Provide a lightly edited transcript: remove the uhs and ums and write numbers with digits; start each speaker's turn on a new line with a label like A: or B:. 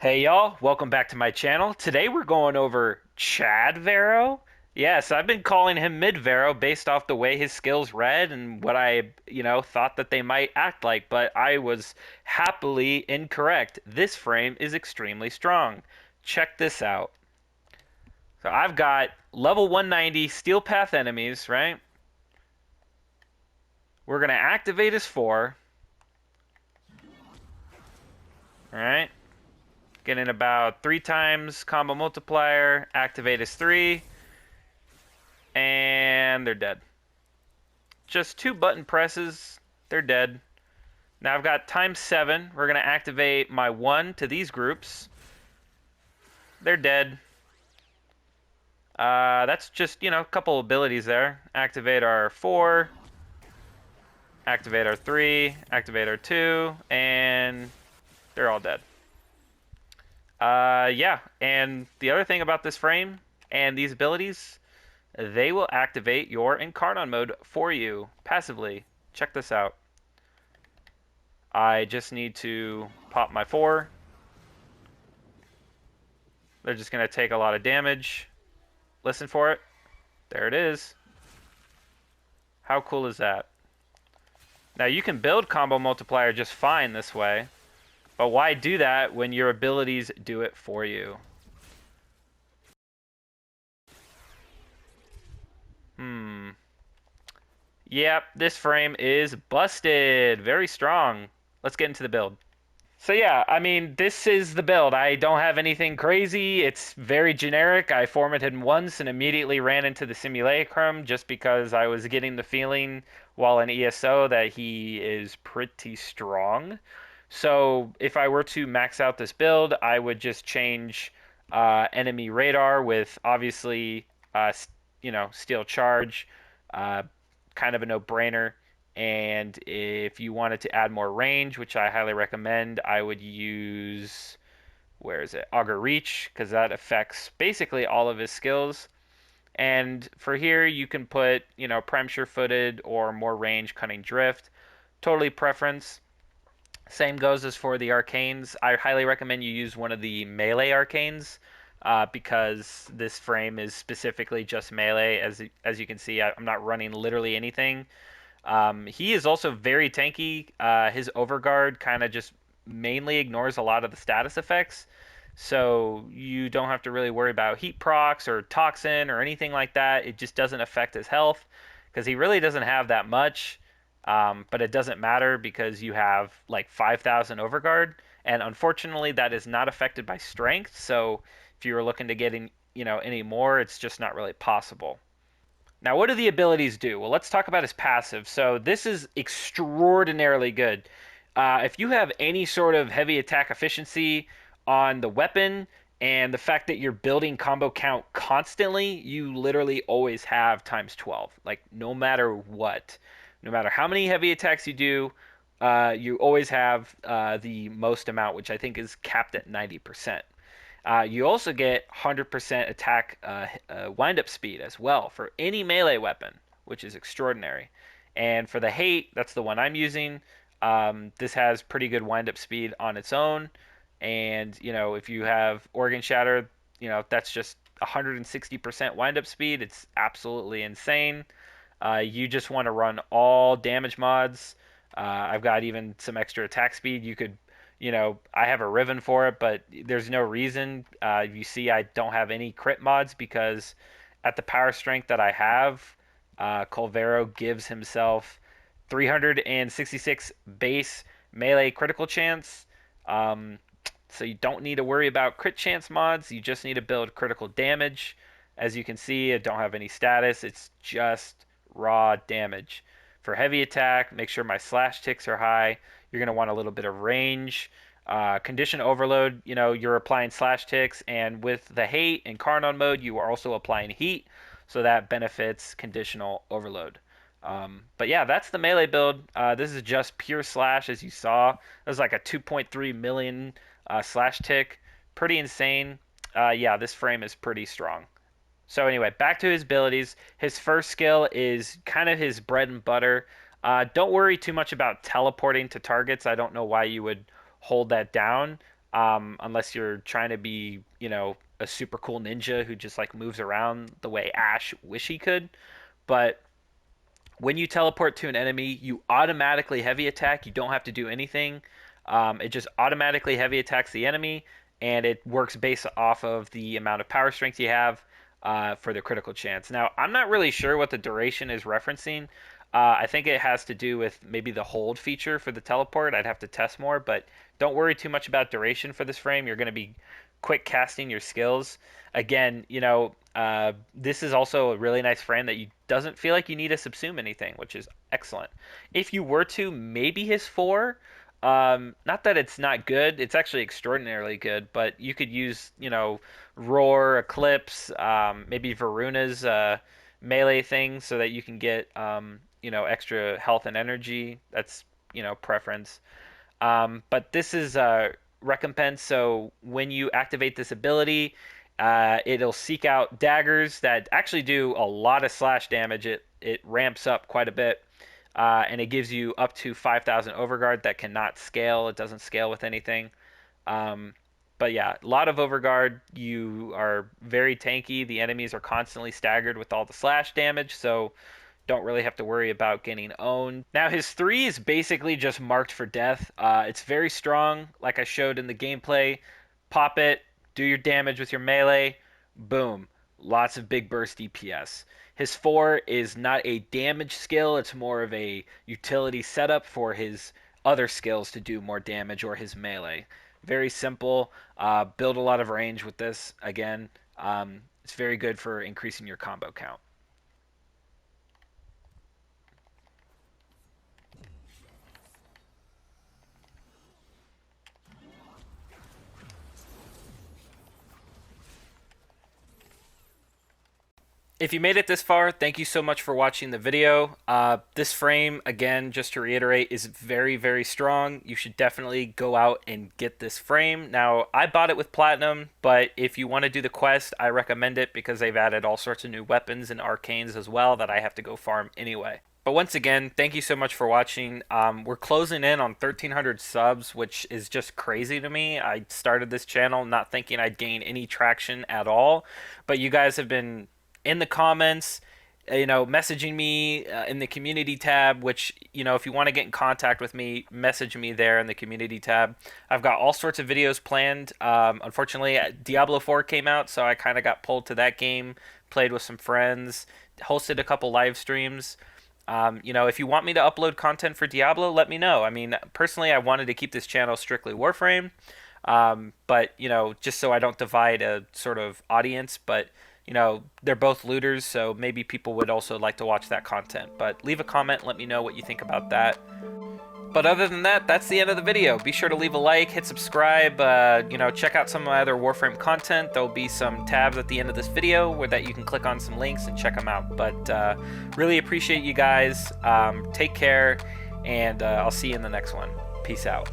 A: Hey y'all, welcome back to my channel. Today we're going over Chad Vero. Yes, I've been calling him Mid Vero based off the way his skills read and what I thought that they might act like, but I was happily incorrect. This frame is extremely strong. Check this out. So I've got level 190 Steel Path enemies, right? We're gonna activate his 4, alright? Getting about 3 times combo multiplier, activate his 3, and they're dead. Just 2 button presses, they're dead. Now I've got times 7. We're going to activate my 1 to these groups. They're dead. That's just, a couple abilities there. Activate our 4, activate our 3, activate our 2, and they're all dead. Yeah, and the other thing about this frame and these abilities, they will activate your Incarnon mode for you passively. Check this out. I just need to pop my 4. They're just going to take a lot of damage. Listen for it. There it is. How cool is that? Now you can build combo multiplier just fine this way, but why do that when your abilities do it for you? Hmm. Yep, this frame is busted. Very strong. Let's get into the build. So yeah, I mean, this is the build. I don't have anything crazy. It's very generic. I formatted him once and immediately ran into the simulacrum just because I was getting the feeling while in ESO that he is pretty strong. So if I were to max out this build, I would just change enemy radar with obviously, steel charge, uh, kind of a no-brainer. And if you wanted to add more range, which I highly recommend, I would use, where is it? Augur Reach, because that affects basically all of his skills. And for here, you can put, Prime Sure Footed or more range, Cunning Drift. Totally preference. Same goes as for the arcanes. I highly recommend you use one of the melee arcanes because this frame is specifically just melee. As you can see, I'm not running literally anything. He is also very tanky. His overguard kind of just mainly ignores a lot of the status effects, so you don't have to really worry about heat procs or toxin or anything like that. It just doesn't affect his health because he really doesn't have that much. But it doesn't matter because you have like 5,000 overguard, and unfortunately that is not affected by strength. So if you were looking to get any more, it's just not really possible. Now, what do the abilities do? Well, let's talk about his passive. So this is extraordinarily good. If you have any sort of heavy attack efficiency on the weapon and the fact that you're building combo count constantly, you literally always have times 12. Like, no matter what. No matter how many heavy attacks you do, you always have the most amount, which I think is capped at 90%. You also get 100% attack wind-up speed as well for any melee weapon, which is extraordinary. And for the hate, that's the one I'm using. This has pretty good wind-up speed on its own. And, if you have Organ Shatter, that's just 160% wind-up speed. It's absolutely insane. You just want to run all damage mods. I've got even some extra attack speed. I have a Riven for it, but there's no reason. You see, I don't have any crit mods because at the power strength that I have, Kullervo gives himself 366 base melee critical chance. Um, so you don't need to worry about crit chance mods. You just need to build critical damage. As you can see, I don't have any status. It's just raw damage. For heavy attack, make sure my slash ticks are high. You're going to want a little bit of range. Condition overload, you're applying slash ticks, and with the hate and Carnon mode, you are also applying heat, so that benefits conditional overload. But yeah, that's the melee build. This is just pure slash, as you saw. There's like a 2.3 million slash tick. Pretty insane. Yeah, this frame is pretty strong. So anyway, back to his abilities. His first skill is kind of his bread and butter. Don't worry too much about teleporting to targets. I don't know why you would hold that down. unless you're trying to be, a super cool ninja who just like moves around the way Ash wish he could. But when you teleport to an enemy, you automatically heavy attack. You don't have to do anything. It just automatically heavy attacks the enemy, and it works based off of the amount of power strength you have for the critical chance. Now, I'm not really sure what the duration is referencing. I think it has to do with maybe the hold feature for the teleport. I'd have to test more, but don't worry too much about duration for this frame. You're going to be quick casting your skills. Again, this is also a really nice frame that you doesn't feel like you need to subsume anything, which is excellent. If you were to, maybe his 4. Not that it's not good, it's actually extraordinarily good, but you could use, Roar, Eclipse, maybe Varuna's melee thing so that you can get, extra health and energy. That's, preference. But this is recompense, so when you activate this ability, it'll seek out daggers that actually do a lot of slash damage. It ramps up quite a bit, and it gives you up to 5,000 overguard that cannot scale. It doesn't scale with anything. But yeah, a lot of overguard. You are very tanky. The enemies are constantly staggered with all the slash damage, so don't really have to worry about getting owned. Now his 3 is basically just marked for death. It's very strong, like I showed in the gameplay. Pop it, do your damage with your melee, boom. Lots of big burst DPS. His 4 is not a damage skill, it's more of a utility setup for his other skills to do more damage or his melee. Very simple. Build a lot of range with this. Again, it's very good for increasing your combo count. If you made it this far, thank you so much for watching the video. This frame, again, just to reiterate, is very, very strong. You should definitely go out and get this frame. Now, I bought it with Platinum, but if you want to do the quest, I recommend it because they've added all sorts of new weapons and arcanes as well that I have to go farm anyway. But once again, thank you so much for watching. We're closing in on 1,300 subs, which is just crazy to me. I started this channel not thinking I'd gain any traction at all, but you guys have been in the comments, messaging me in the community tab, which, if you want to get in contact with me, message me there in the community tab. I've got all sorts of videos planned. Unfortunately, Diablo 4 came out, so I kind of got pulled to that game, played with some friends, hosted a couple live streams. If you want me to upload content for Diablo, let me know. I mean, personally, I wanted to keep this channel strictly Warframe, but, just so I don't divide a sort of audience, but they're both looters, so maybe people would also like to watch that content. But leave a comment, let me know what you think about that. But other than that, that's the end of the video. Be sure to leave a like, hit subscribe, check out some of my other Warframe content. There'll be some tabs at the end of this video where that you can click on some links and check them out. But really appreciate you guys. Take care, and I'll see you in the next one. Peace out.